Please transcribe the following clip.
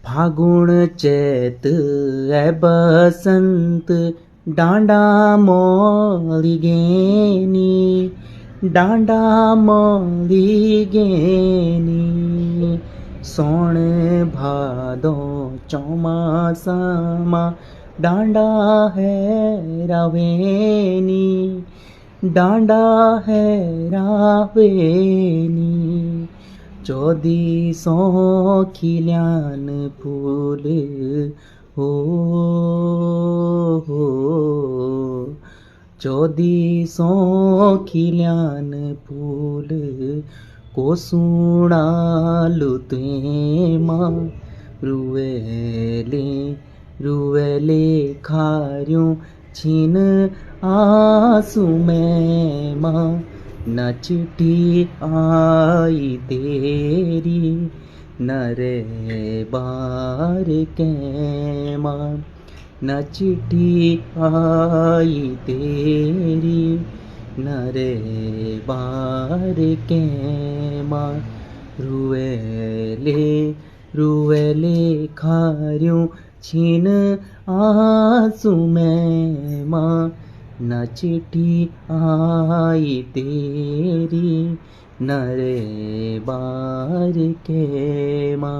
फागुण चैत है बसंत डांडा मोली गेनी डांडा मोली गेनी सोण भादो ચોમાસામાં डांडा है रावेनी डांडा है रावेनी चौदीसो खिल्यान फूल हो चौदीसो खिल्यान फूल कोसुणा लुतेमा रुवेले रुवेले खार्यूं छीन आंसू में माँ न चिट्ठी आई तेरी न रे बार के माँ न चिट्ठी आई तेरी न रे बार के माँ रुवेले रुवेले खार्यूं छीन आंसू में माँ न चिट्ठी आई तेरी न रे बार के माँ।